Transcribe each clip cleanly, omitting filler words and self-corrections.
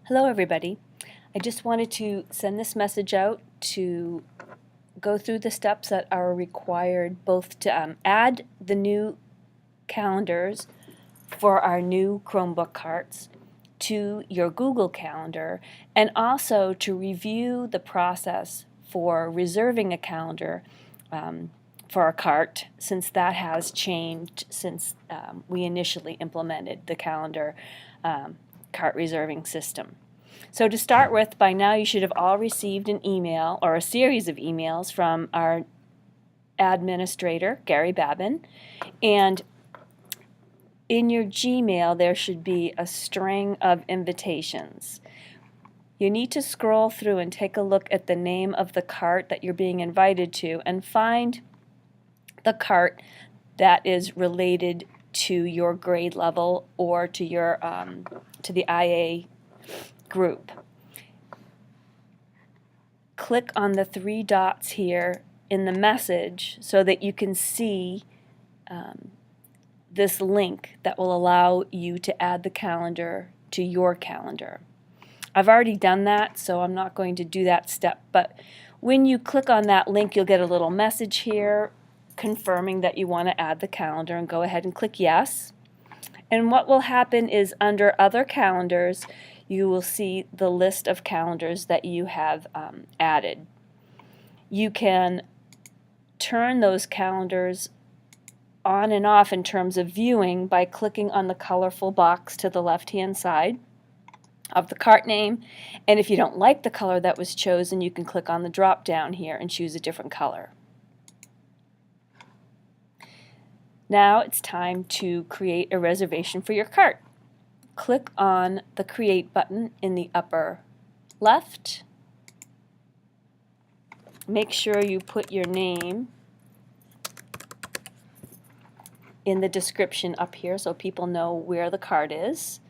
Hello everybody. I just wanted to send this message out to go through the steps that are required both to add the new calendars for our new Chromebook carts to your Google Calendar, and also to review the process for reserving a calendar for a cart, since that has changed since we initially implemented the calendar cart reserving system. So to start with, by now you should have all received an email or a series of emails from our administrator, Gary Babin, and in your Gmail there should be a string of invitations. You need to scroll through and take a look at the name of the cart that you're being invited to and find the cart that is related to your grade level or to your to the IA group. Click on the three dots here in the message so that you can see this link that will allow you to add the calendar to your calendar. I've already done that, so I'm not going to do that step, but when you click on that link, you'll get a little message here confirming that you want to add the calendar, and go ahead and click yes. And what will happen is under other calendars, you will see the list of calendars that you have added. You can turn those calendars on and off in terms of viewing by clicking on the colorful box to the left-hand side of the cart name, and if you don't like the color that was chosen, you can click on the drop down here and choose a different color. Now it's time to create a reservation for your cart. Click on the Create button in the upper left. Make sure you put your name in the description up here so people know where the cart is.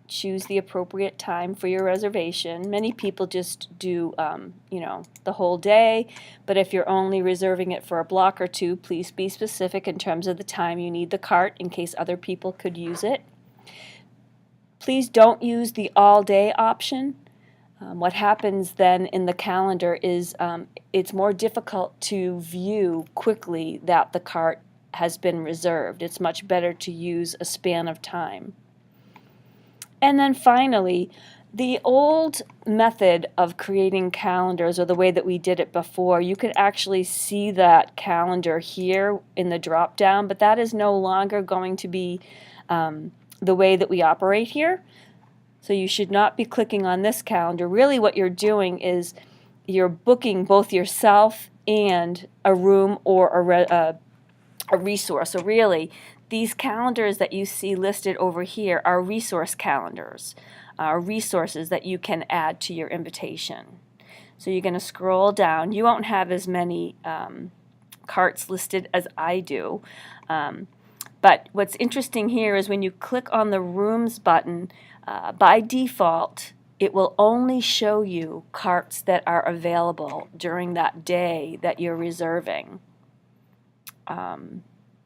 Choose the appropriate time for your reservation. Many people just do, the whole day, but if you're only reserving it for a block or two, please be specific in terms of the time you need the cart in case other people could use it. Please don't use the all-day option. What happens then in the calendar is it's more difficult to view quickly that the cart has been reserved. It's much better to use a span of time. And then finally, the old method of creating calendars, or the way that we did it before, you could actually see that calendar here in the drop down, but that is no longer going to be the way that we operate here. So you should not be clicking on this calendar. Really what you're doing is you're booking both yourself and a room or a resource. So really, these calendars that you see listed over here are resource calendars, resources that you can add to your invitation. So you're going to scroll down. You won't have as many carts listed as I do. But what's interesting here is when you click on the Rooms button, by default, it will only show you carts that are available during that day that you're reserving.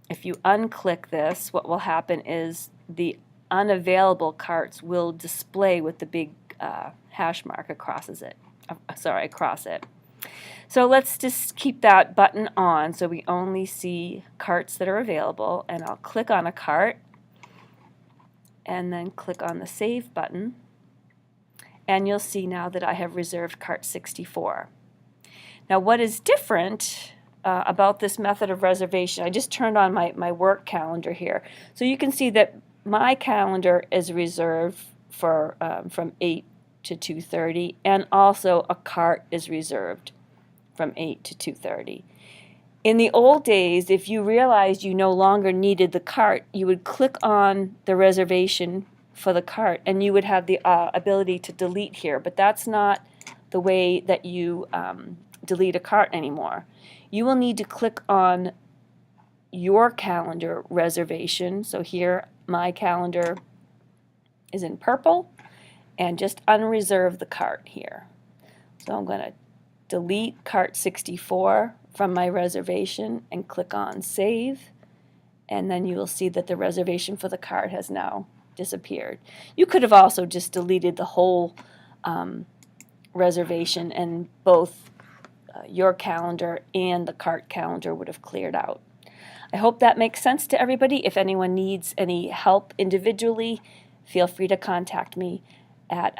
If you unclick this, what will happen is the unavailable carts will display with the big hash mark across it. So let's just keep that button on so we only see carts that are available, and I'll click on a cart and then click on the Save button, and you'll see now that I have reserved cart 64. Now what is different about this method of reservation, I just turned on my work calendar here. So you can see that my calendar is reserved for from 8 to 2:30, and also a cart is reserved from 8 to 2:30. In the old days, if you realized you no longer needed the cart, you would click on the reservation for the cart and you would have the ability to delete here, but that's not the way that you delete a cart anymore. You will need to click on your calendar reservation. So here my calendar is in purple, and just unreserve the cart here. So I'm going to delete cart 64 from my reservation and click on Save, and then you will see that the reservation for the cart has now disappeared. You could have also just deleted the whole reservation, and both your calendar and the cart calendar would have cleared out. I hope that makes sense to everybody. If anyone needs any help individually, feel free to contact me at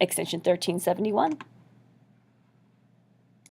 extension 1371.